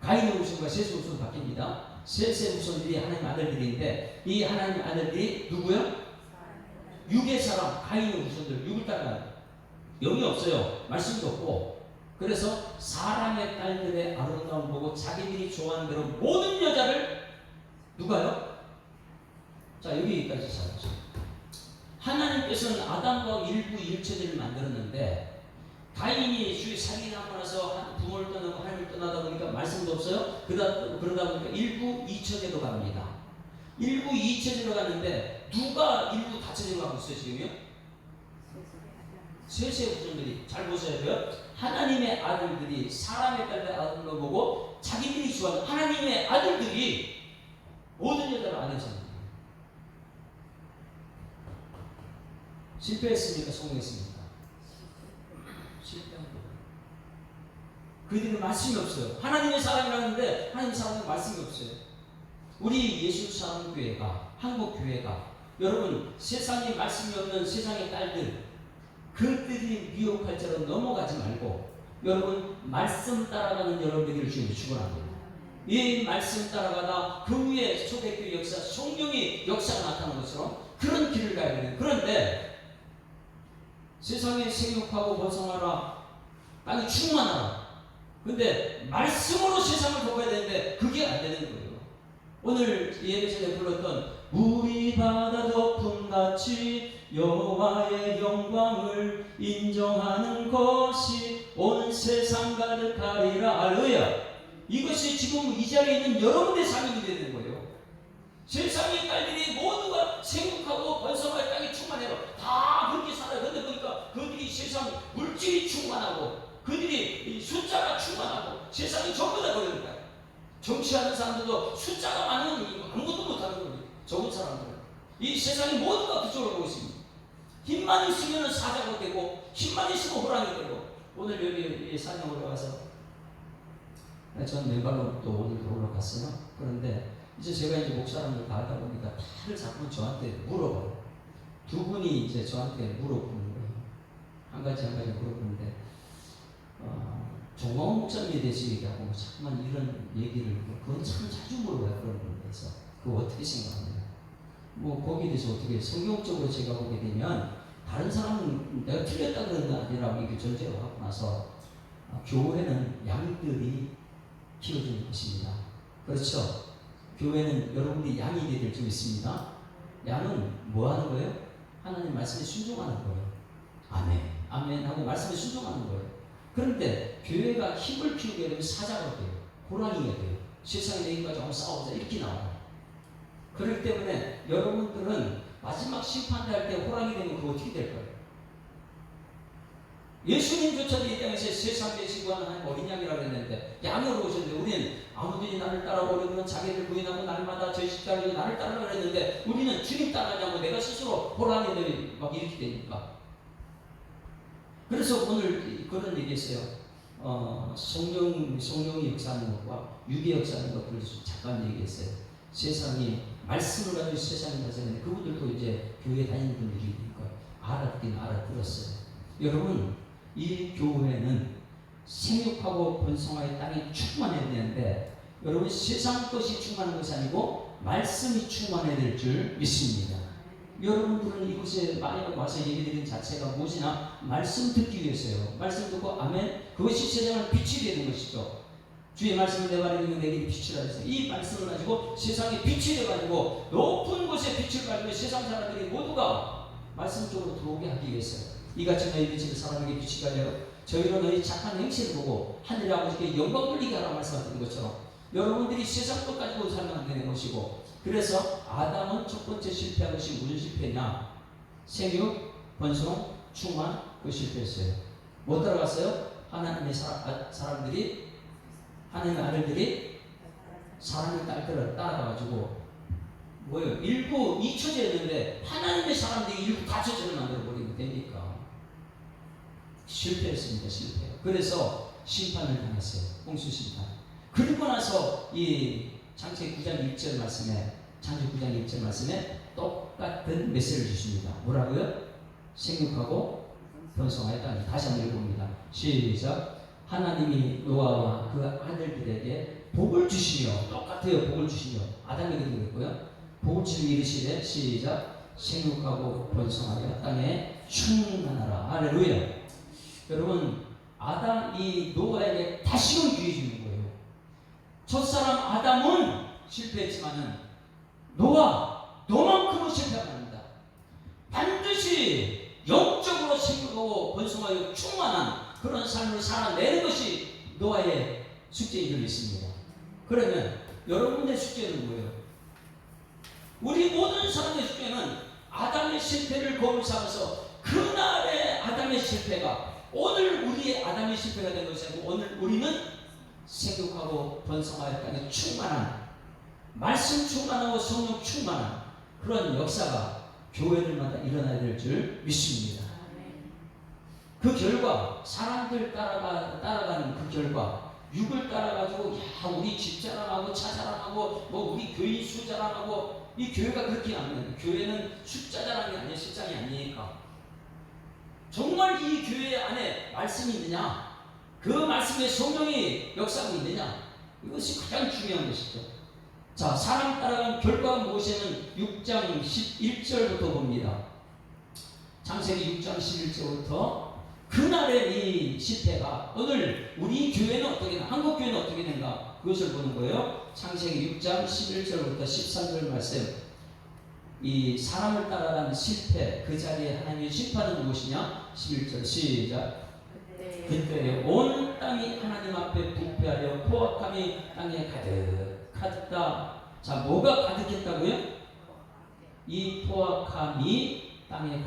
가인의 후손과 셋의 후손 바뀝니다. 셋의 후손들이 하나님의 아들들인데 이 하나님의 아들들이 누구요? 육의 사람, 가인의 후손들, 육을 따라가요. 영이 없어요. 말씀도 없고. 그래서 사람의 딸들의 아름다움 보고 자기들이 좋아하는 대로 모든 여자를 누가요? 자, 여기까지 잘하죠. 하나님께서는 아담과 일부 일체들을 만들었는데 가인이 주위 살인하고 나서 부모를 떠나고 하나님을 떠나다 보니까 말씀도 없어요. 그러다 보니까 일부 이처제로 갑니다. 일부 이처제로 갔는데 누가 일부 다처제로 가고 있어요 지금요? 셋의 후손들이. 잘 보셔야 돼요. 하나님의 아들들이 사람의 딸들 아들로 보고 자기들이 좋아하는 하나님의 아들들이 모든 여자를 아내잖아요. 실패했습니까? 성공했습니까? 실패한 거예요. 그들은 말씀이 없어요. 하나님의 사람이라는데 하나님의 사람은 말씀이 없어요. 우리 예수 사랑 교회가, 한국 교회가, 여러분 세상에 말씀이 없는 세상의 딸들 그들이 미혹할지라도 넘어가지 말고 여러분 말씀 따라가는 여러분들을 주님이 축원합니다. 이 말씀 따라가다 그 위에 초대교회 역사, 성령이 역사가 나타나는 것처럼 그런 길을 가야 되는. 그런데 세상에 생육하고 번성하라, 땅이 충만하라. 근데 말씀으로 세상을 덮어야 되는데 그게 안 되는 거예요. 오늘 예배 전에 불렀던 물이 바다 덮음같이 여호와의 영광을 인정하는 것이 온 세상 가득하리라. 할렐루야. 이것이 지금 이 자리에 있는 여러분의 삶이 되는 거예요. 세상의 딸들이 모두가 생육하고 번성할 땅이 충만해요. 다 그렇게 살아요. 그런데 보니까 그들이 세상 물질이 충만하고 그들이 숫자가 충만하고 세상이 전부 다 그런 거예요. 정치하는 사람들도 숫자가 많은 아무것도 못하는 거예요. 적은 사람들은 이 세상이 모두가 그쪽으로 보고 있습니다. 힘만 있으면 사자가 되고 힘만 있으면 호랑이 되고. 오늘 여기 산에 올라가서 전 맨발로 또 오늘도 올라갔어요. 그런데 이제 제가 이제 목사람들 다 하다 보니까 다들 자꾸 저한테 물어봐요. 두 분이 이제 저한테 물어보는 거예요. 한 가지 물어보는데 정광훈 목사님에 대해서 얘기하고 자꾸만 이런 얘기를 그건 참 자주 물어봐요. 그런 부분에 대해서 그거 어떻게 생각하냐. 뭐 거기에 대해서 어떻게 성경적으로 제가 보게 되면 다른 사람은 내가 틀렸다 그런 거 아니라고 이게 전제로 하고 나서 교회는 양들이 키워주는 것입니다. 그렇죠? 교회는 여러분들이 양이 되길 좀 있습니다. 양은 뭐 하는 거예요? 하나님 말씀에 순종하는 거예요. 아멘. 아멘 하고 말씀에 순종하는 거예요. 그런데 교회가 힘을 키우게 되면 사자가 돼요. 호랑이가 돼요. 세상에 내일까지 한번 싸우자 이렇게 나와요. 그렇기 때문에 여러분들은 마지막 심판대 할 때 호랑이 되면 그거 어떻게 될 거예요? 예수님조차도 이 땅에서 세상 되시고 하는 어린 양이라고 했는데 양으로 오셨는데 우리는 아무든지 나를 따라오려면 자기를 부인하고 날마다 제 십자가로 나를 따르라 그랬는데 우리는 주님 따라가지 않고 내가 스스로 호랑이들이 막 이렇게 되니까. 그래서 오늘 그런 얘기했어요. 성령이 역사하는 것과 육의 역사하는 것들을 잠깐 얘기했어요. 세상이 말씀을 가지고 세상에 가서는 그분들도 이제 교회 다니는 분들이니까 알았긴 알아들었어요. 여러분 이 교회는 생육하고 번성하여 땅이 충만해야 되는데 여러분 세상 것이 충만한 것이 아니고 말씀이 충만해야 될 줄 믿습니다. 여러분들은 이곳에 많이 와서 예배드리는 자체가 무엇이나 말씀 듣기 위해서요. 말씀 듣고 아멘. 그것이 세상을 빛이 되는 것이죠. 주의 말씀을 내 발에 두면 내게 빛이라 해서 이 말씀을 가지고 세상에 빛이 되어가지고 높은 곳에 빛을 가지고 세상 사람들이 모두가 말씀 쪽으로 들어오게 하기 위해서요. 이같이 너희 빛을 사람에게 빛이 가려 저희로 너희 착한 행실을 보고 하늘의 아버지께 영광 돌리게 하라 말씀하신 것처럼 여러분들이 세상 것 가지고 살면 안 되는 것이고, 그래서 아담은 첫 번째 실패한 것이 무슨 실패냐? 생육, 번성, 충만, 그 실패했어요. 못 따라갔어요? 하나님의 사람들이, 하나님의 아들들이 사람의 딸들을 따라가가지고 뭐예요? 일부 잊혀졌는데 하나님의 사람들이 일부 다쳐져를 만들어버리면 됩니까? 실패했습니다. 실패. 그래서 심판을 당했어요. 홍수 심판. 그리고 나서 이 창세기 9장 1절 말씀에, 창세기 9장 1절 말씀에 똑같은 메시지를 주십니다. 뭐라고요? 생육하고 번성하였다. 다시 한번 읽어봅니다. 시작. 하나님이 노아와 그 아들들에게 복을 주시며, 똑같아요. 복을 주시며, 아담에게도 그랬고요. 복을 주시며 이르시되, 시작. 생육하고 번성하여 땅에 충만하라. 할렐루야. 여러분, 이 노아에게 다시금 기회 주는 거예요. 첫사람 아담은 실패했지만은 너만큼은 실패하면 안 됩니다. 반드시 영적으로 생육하고 번성하여 충만한 그런 삶을 살아내는 것이 노아의 숙제인 줄 믿습니다. 그러면 여러분의 숙제는 뭐예요? 우리 모든 사람의 숙제는 아담의 실패를 거울 삼아서 그날의 아담의 실패가 오늘 우리의 아담의 실패가 된 것이 아니고 오늘 우리는 생육하고 번성하여 땅에 충만한, 말씀 충만하고 성령 충만한 그런 역사가 교회들마다 일어나야 될 줄 믿습니다. 그 결과 사람들 따라가는 그 결과 육을 따라가지고 우리 집 자랑하고 차 자랑하고 뭐 우리 교인 수 자랑하고, 이 교회가 그렇게 안 돼요. 교회는 숫자 자랑이 아니에요. 실장이 아니니까. 정말 이 교회 안에 말씀이 있느냐, 그 말씀에 성령이 역사하고 있느냐, 이것이 가장 중요한 것이죠. 자, 사람 따라간 결과가 무엇이냐면 6장 11절부터 봅니다. 창세기 6장 11절부터 그날의 이 실패가 오늘 우리 교회는 어떻게 되나, 한국 교회는 어떻게 되는가, 그것을 보는 거예요. 창세기 6장 11절부터 13절 말씀. 이 사람을 따라가는 실패, 그 자리에 하나님의 심판은 무엇이냐? 11절 시작. 그때 온 땅이 하나님 앞에 부패하여 포악함이 땅에 가득하다. 자, 뭐가 가득했다고요? 이 포악함이 땅에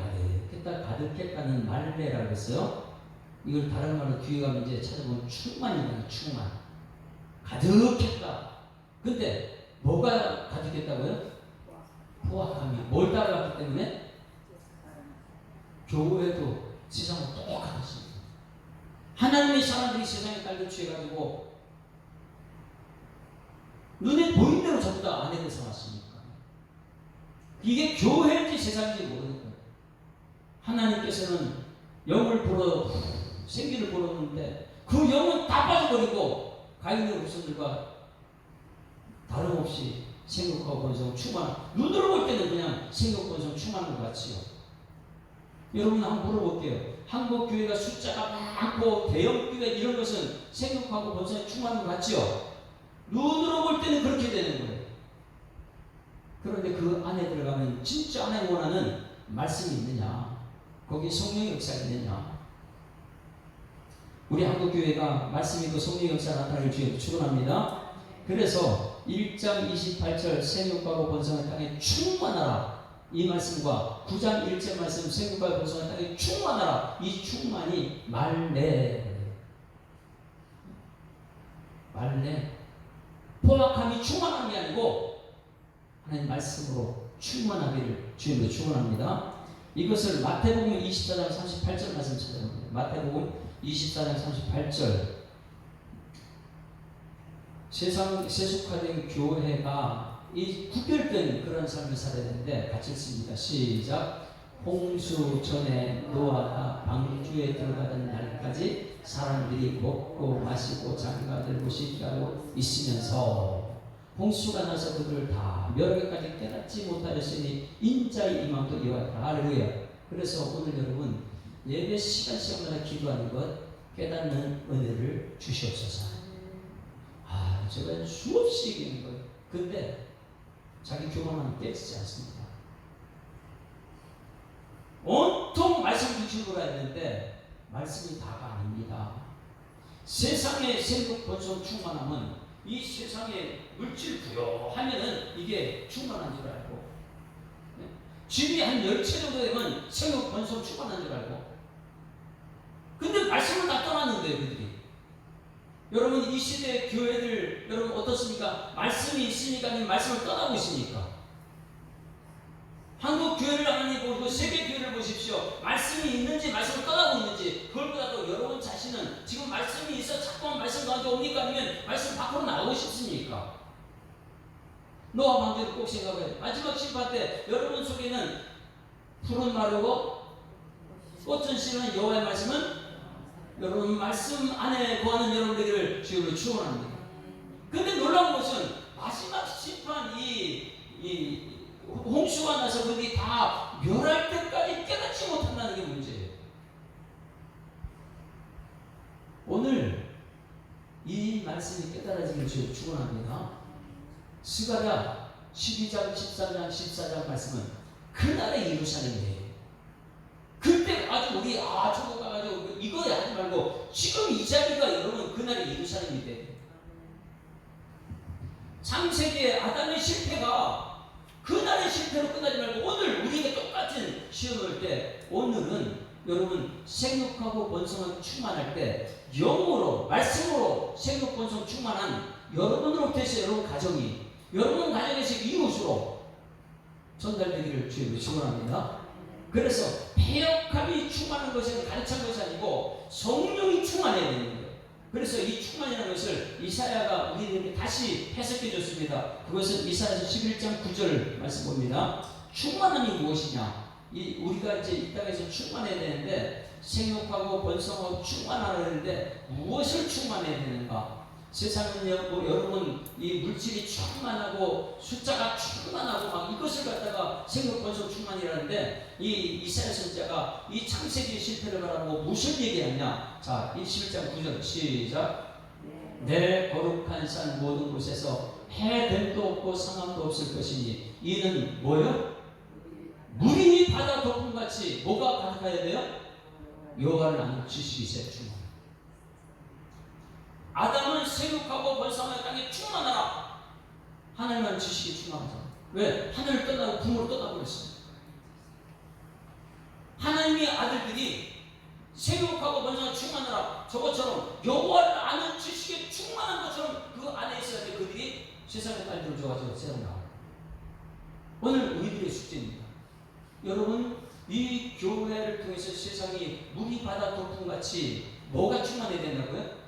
가득했다는 말레라고 했어요. 이걸 다른 말로 뒤에 가면 이제 찾아보면 충만이다. 충만. 가득했다. 근데 뭐가 가득했다고요? 포악함이. 뭘 따라갔기 때문에? 교회도 세상과 똑같았습니다. 하나님의 사람들이 세상에 딸려 취해가지고 눈에 보이는 대로 전부 다 아내를 삼았으니까. 이게 교회인지 세상인지 모르는 거예요. 하나님께서는 영을 불어 생기를 불었는데 그 영은 다 빠져버리고 가인의 후손들과 다름없이 생육하고 번성 충만, 눈으로 볼 때는 그냥 생육 번성 충만한 것 같지요. 여러분 한번 물어볼게요. 한국 교회가 숫자가 많고 대형 교회 이런 것은 생육하고 번성에 충만한 것 같지요. 눈으로 볼 때는 그렇게 되는 거예요. 그런데 그 안에 들어가면 진짜 안에 원하는 말씀이 있느냐, 거기 성령의 역사가 있느냐. 우리 한국 교회가 말씀이 그 성령의 역사 나타나길 주에 축원합니다. 그래서 1장 28절 생육하고 번성의 땅에 충만하라, 이 말씀과 9장 1절 말씀 생육하고 번성의 땅에 충만하라, 이 충만이 말레. 포악함이 충만한 게 아니고 하나님 말씀으로 충만하기를 주님으로 축원합니다. 이것을 마태복음 24장 38절 말씀 찾아봅니다. 마태복음 24장 38절. 세상 세속화된 교회가 이 구별된 그런 삶을 살아야 되는데 같이 읽습니다. 시작. 홍수 전에 노아가 방주에 들어가던 날까지 사람들이 먹고 마시고 장가들고 식사하고 있으면서 홍수가 나서 그들을 다 멸하기까지 깨닫지 못하였으니 인자의 임함도 이와 같다. 할렐루야. 그래서 오늘 여러분 예배 시간마다 기도하는 것 깨닫는 은혜를 주시옵소서. 제가 수없이 얘기하는 거예요. 근데 자기 교만은 깨지지 않습니다. 온통 말씀 중심으로 했는데 말씀이 다가 아닙니다. 세상의 생각 번성 충만함은 이 세상의 물질 부여하면은 이게 충만한 줄 알고, 집이 한 10채 정도 되면 생각 번성 충만한 줄 알고, 근데 말씀을 다 떠났는데요, 그들이. 여러분, 이 시대 교회들, 여러분 어떻습니까? 말씀이 있으니까 아니면 말씀을 떠나고 있습니까? 한국 교회를 하나님 보시고 세계 교회를 보십시오. 말씀이 있는지 말씀을 떠나고 있는지, 그걸보다도 여러분 자신은 지금 말씀이 있어 자꾸만 말씀 가운데 옵니까? 아니면 말씀 밖으로 나오고 싶습니까? 노아 방주를 꼭 생각해요. 마지막 심판 때 여러분 속에는 푸른 마르고 꽃은 씨는 여호와의 말씀은 여러분 말씀 안에 거하는 여러분들을 주님으로 축원합니다. 근데 놀라운 것은 마지막 심판 이 홍수가 나서 그들이 다 멸할 때까지 깨닫지 못한다는 게 문제예요. 오늘 이 말씀이 깨달아지길 주님 축원합니다. 스가랴 12장, 13장, 14장 말씀은 그날의 예루살렘이에요. 그때 아주 우리 저거 가가지고 이거 하지 말고 지금 이 자리가 여러분 그날의 예루살렘이 돼. 창세기의 아담의 실패가 그날의 실패로 끝나지 말고 오늘 우리가 똑같은 시험을 때 오늘은 여러분 생육하고 번성은 충만할 때 영으로 말씀으로 생육 번성 충만한 여러분으로부터 여러분 가정이 여러분 가정에서 이웃으로 전달되기를 주님으로 축원합니다. 그래서 패역함이 충만한 것은 가르친 것이 아니고 성령이 충만해야 되는 거예요. 그래서 이 충만이라는 것을 이사야가 우리에게 다시 해석해 줬습니다. 그것은 이사야서 11장 9절 말씀 봅니다. 충만함이 무엇이냐? 우리가 이제 이 땅에서 충만해야 되는데 생육하고 번성하고 충만하는데 무엇을 충만해야 되는가? 세상은요, 여러분 이 물질이 충만하고 숫자가 충만하고 막 이것을 갖다가 생육 번성 충만이라는데 이 이사야 선지자가 이 창세기의 실패를 말하고 무슨 얘기하냐? 자, 이 11장 9절 시작. 내 거룩한 산 모든 곳에서 해됨도 없고 상함도 없을 것이니 이는 뭐요? 물이 바다 덮음같이 뭐가 가득해야 돼요? 여호와를 아는 지식이 있어야 충만. 아담은 생육하고 번성하여 땅에 충만하라. 하나님은 지식이 충만하잖아. 왜? 하늘을 떠나고 부모를 떠나버렸어요. 하나님의 아들들이 생육하고 번성하여 충만하라. 저것처럼 여호와를 아는 지식에 충만한 것처럼 그 안에 있어야 돼. 그들이 세상의 딸들을 줘가지고 세상 나와요. 오늘 우리들의 숙제입니다. 여러분, 이 교회를 통해서 세상이 물이 바다 덮음같이 뭐가 충만해야 된다고요?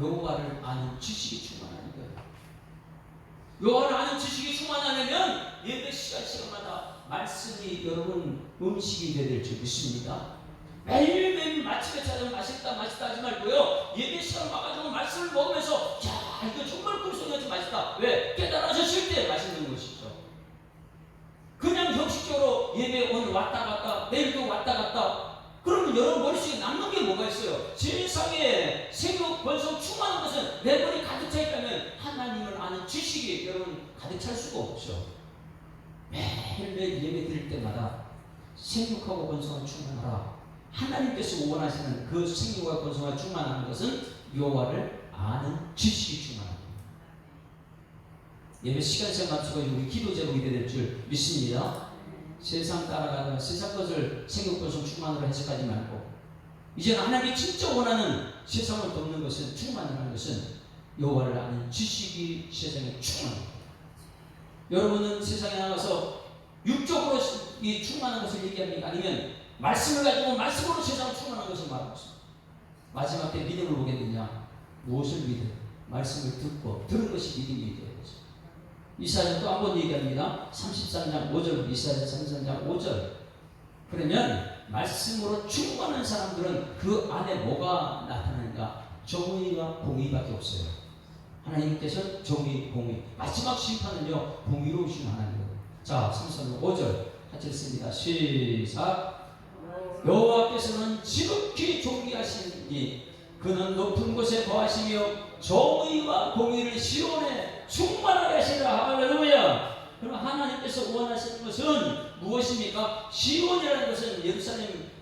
여호와를 아는 지식이 충만하는 거예요. 여호와를 아는 지식이 충만하려면 예배 시간마다 말씀이 여러분 음식이 되야 될 줄 믿습니다. 매일매일 맛집에 찾아면 맛있다 하지 말고요. 예배 시간 와가지고 말씀을 먹으면서 이거 정말 꿀송이같이 맛있다. 왜? 깨달아졌을 때 맛있는 것이죠. 그냥 형식적으로 예배 오늘 왔다 갔다 내일도 왔다 갔다 그러면 여러분 머릿속에 남는 게 뭐가 있어요? 세상에 생육 번성 충만한 것은 내 머리 가득 차 있다면 하나님을 아는 지식이 여러분 가득 찰 수가 없죠. 매일매일 예배 드릴 때마다 생육하고 번성을 충만하라. 하나님께서 원하시는 그 생육과 번성과 충만한 것은 여호와를 아는 지식이 충만합니다. 예배 시간에 맞춰서 우리 기도 제목이 될 줄 믿습니다. 세상 따라가다가 세상 것을 생육번성 충만으로 해석하지 말고 이제는 하나님이 진짜 원하는 세상을 돕는 것은 충만이라는 것은 여호와를 아는 지식이 세상에 충만합니다. 여러분은 세상에 나가서 육적으로 이 충만한 것을 얘기합니까? 아니면 말씀을 가지고 말씀으로 세상을 충만한 것을 말하고 있습니다. 마지막 때 믿음을 보게 되냐? 무엇을 믿어? 말씀을 듣고 들은 것이 믿음이 되는 거죠. 이사야 또 한 번 얘기합니다. 33장 5절, 이사야 33장 5절. 그러면 말씀으로 충만한 사람들은 그 안에 뭐가 나타나는가? 정의와 공의밖에 없어요. 하나님께서 정의, 공의. 마지막 심판은요, 공의로우신 하나님이에요. 자, 3선 5절 같이 읽습니다. 시작. 여호와께서는 지극히 존귀하시니 그는 높은 곳에 거하시며 정의와 공의를 시온에 충만하게 하시라. 할렐루야. 그럼 하나님께서 원하시는 것은 무엇입니까? 시온이라는 것은 예루살렘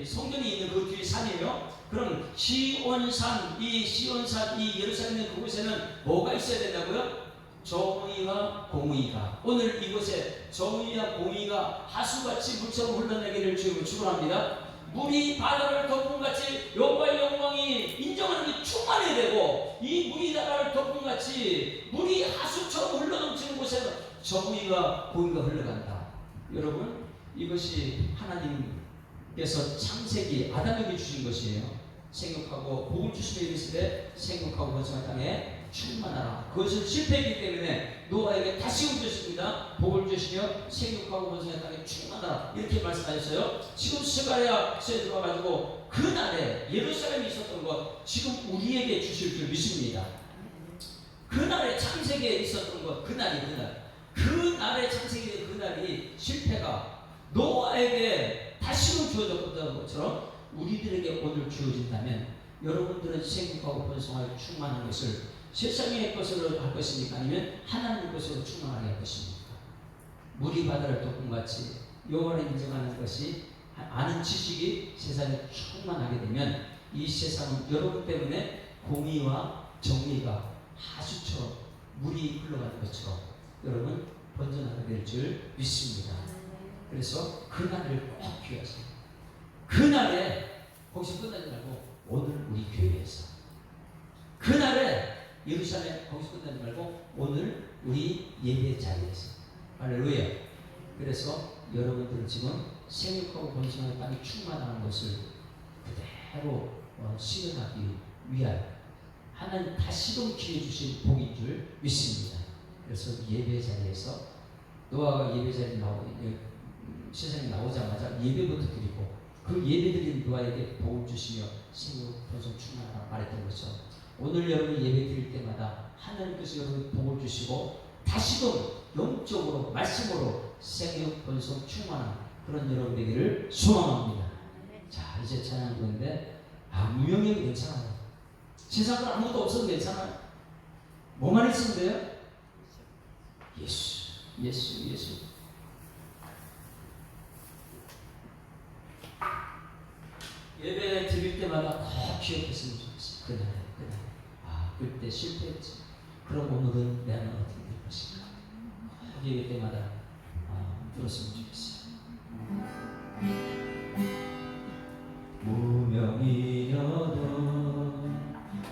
성전이 있는 그 뒤에 산이에요. 그럼 시온산, 이 시온산, 이 예루살렘 그곳에는 뭐가 있어야 된다고요? 정의와 공의가. 오늘 이곳에 정의와 공의가 하수같이 물처럼 흘러내기를 주님을 축원합니다. 물이 바다를 덮음같이 여호와의 영광이 인정하는 게 충만해야 되고, 이 물이 바다를 덮음같이 물이 하수처럼 흘러넘치는 곳에는 정의와 공의가 흘러간다. 여러분, 이것이 하나님께서 창세기 아담에게 주신 것이에요. 생육하고 복을 주시며 이르시되 생육하고 번성한 땅에 충만하라. 그것은 실패했기 때문에 노아에게 다시금 주십니다. 복을 주시며 생육하고 번성한 땅에 충만하라. 이렇게 말씀하셨어요. 지금 스가랴서에 들어와가지고 그날에 예루살렘에 있었던 것 지금 우리에게 주실 줄 믿습니다. 그날에 창세기에 있었던 것, 그날의 창세기의 그날이 실패가 노아에게 다시금 주어졌던 것처럼 우리들에게 오늘 주어진다면 여러분들은 생육하고 번성하여 충만한 것을 세상의 것으로 할 것입니까? 아니면 하나님의 것으로 충만하게 할 것입니까? 물이 바다를 덮음같이 여호와를 인정하는 것이, 아는 지식이 세상에 충만하게 되면 이 세상은 여러분 때문에 공의와 정의가 하수처럼 물이 흘러가는 것처럼 여러분 번져나가게 될 줄 믿습니다. 그래서 그날을 꼭 기억하세요. 그날에 거기서 끝나지 말고 오늘 우리 교회에서, 그날에 예루살렘 거기서 끝나지 말고 오늘 우리 예배 자리에서. 할렐루야. 그래서 여러분들은 지금 생육하고 번성하는 땅이 충만한 것을 그대로 실현하기 위하여 하나님 다시금 기회 주신 복인 줄 믿습니다. 그래서 예배 자리에서 노아가 예배 자리에 세상에 나오자마자 예배부터 드리고 그 예배드린 노아에게 복을 주시며 생육 번성 충만하라 말했던 것처럼 오늘 여러분 예배 드릴 때마다 하나님께서 여러분 복을 주시고 다시금 영적으로 말씀으로 생육 번성 충만한 그런 여러분 되기를 소망합니다. 자, 이제 찬양 부르는데 무명해도 괜찮아요. 세상은 아무것도 없어도 괜찮아요. 뭐만 있으면 돼요? 예수, 예수, 예수. 예배 드릴 때마다 꼭 기억했으면 좋겠어요. 그날. 그때 실패했지. 그럼 오늘은 내가 어떻게 될 것인가? 예배 때마다 들었으면 좋겠어요. 무명이어도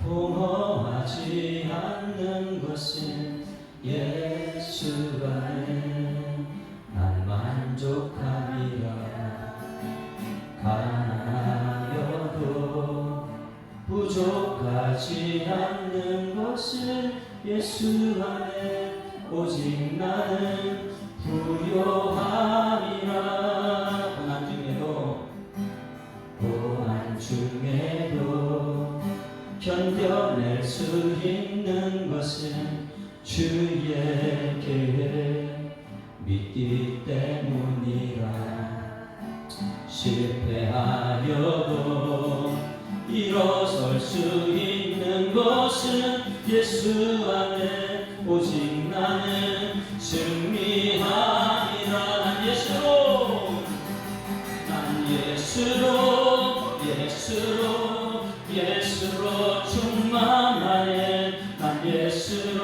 공허하지 않는 것은 예수 안에 난 만족함이라. 가난하여도 부족하지 않는 것은 예수 안에 오직 나는 부요함이라. 고난 중에도 견뎌낼 수 있는 것은 주의 계획 믿기 때문이라. 실패하여도 일어설 수 있는 것은 예수 안에 오직 나는 승리하리라. 난 예수로 충만하네. 난 예수로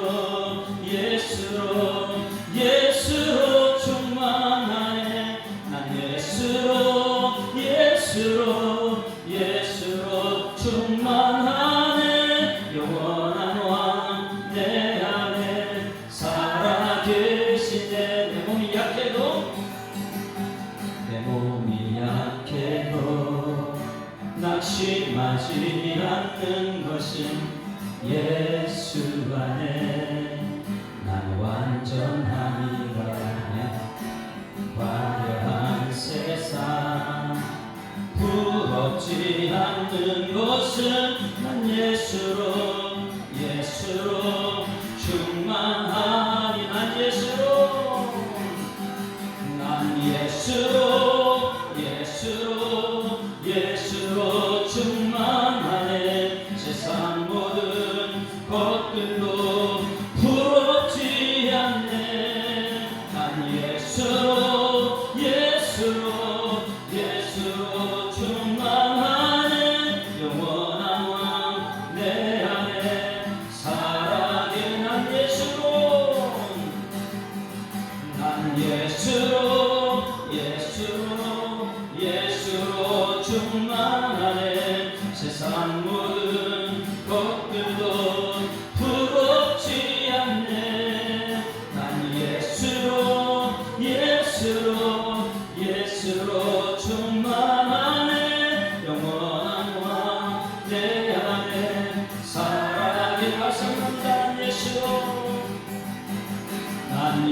충만하네. 난 예수로 충만하네. 영원한 왕 내 안에 살아계시네. 내 몸이 약해도 낙심하지 않는 것은 예수 안에 난 완전함이라. 화려한 세상 부럽지 않는 것은 난 예수로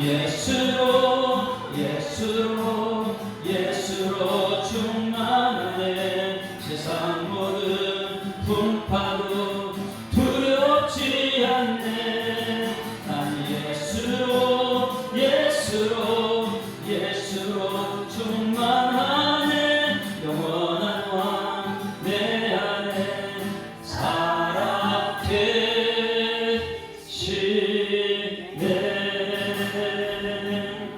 예수로 예수로 예수로 충만하네. 세상 모든 풍파도 두렵지 않네. 난 예수로 예수로 예수로 충만하네. 영원한 왕 내 안에 살아 계시네.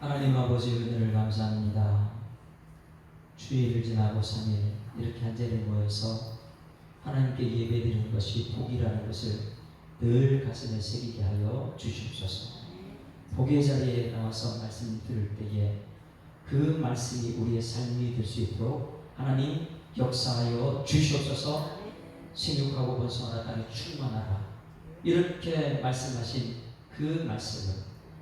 하나님 아버지 은혜를 감사합니다. 주일을 지나고 3일 이렇게 한 자리에 모여서 하나님께 예배드리는 것이 복이라는 것을 늘 가슴에 새기게 하여 주시옵소서. 복의 자리에 나와서 말씀 들을 때에 그 말씀이 우리의 삶이 될 수 있도록 하나님 역사하여 주시옵소서. 생육하고 번성하라 땅에 충만하라 이렇게 말씀하신 그 말씀을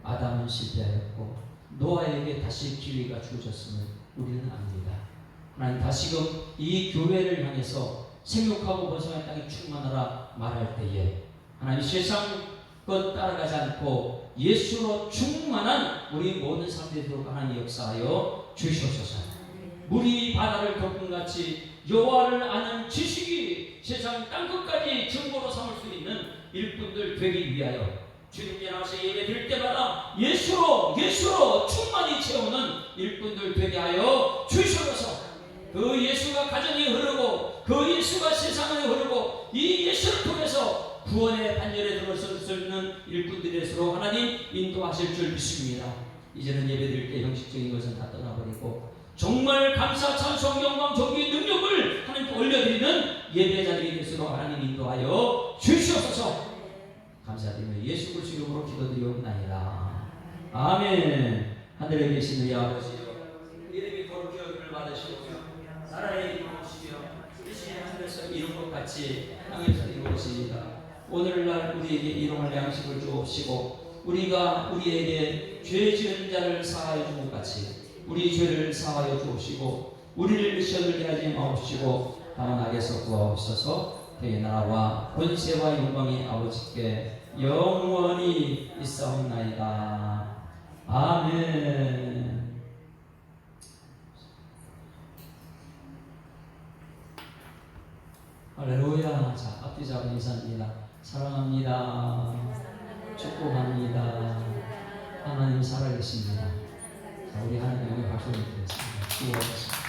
아담은 실패하였고 노아에게 다시 기회가 주어졌음을 우리는 압니다. 하나님 다시금 이 교회를 향해서 생육하고 번성한 땅에 충만하라 말할 때에 하나님 세상 것 따라가지 않고 예수로 충만한 우리 모든 사람들이 하나님 역사하여 주시옵소서. 물이 바다를 덮음같이 여호와를 아는 지식이 세상 땅끝까지 증거로 삼을 수 있는 일꾼들 되기 위하여 주님께 나와서 예배 드릴 때마다 예수로 충만히 채우는 일꾼들 되게 하여 주시옵소서. 그 예수가 가정에 흐르고 그 예수가 세상에 흐르고 이 예수를 통해서 구원의 단열에 들어설 수 있는 일꾼들에서로 하나님 인도하실 줄 믿습니다. 이제는 예배드릴 때 형식적인 것은 다 떠나버리고 정말 감사, 찬송, 영광, 존귀, 능력을 하나님께 올려드리는 예배 자리에 대해서 하나님 인도하여 주시옵소서. 감사드리며 예수 그리스도 이름으로 기도드리옵나이다. 아멘. 하늘에 계신 우리 아버지여, 이름이 거룩히 여김을 받으시오며 나라의 이름을 오시며 뜻이 하늘에서 이룬 것 같이 땅에서 이루어지이다. 오늘날 우리에게 일용할 양식을 주옵시고 우리가 우리에게 죄 지은 자를 사하여 준 것 같이 우리 죄를 사하여 주옵시고 우리를 시험을 하지 마옵시고 다만 악에서 구하옵소서. 그의 나라와 권세와 영광이 아버지께 영원히 있사옵나이다. 아멘. 할렐루야. 자, 앞뒤 잡은 인사입니다. 사랑합니다. 축복합니다. 하나님 살아계십니다. 자, 우리 하나님의 박수를 드리겠습니다. 수고하셨습니다.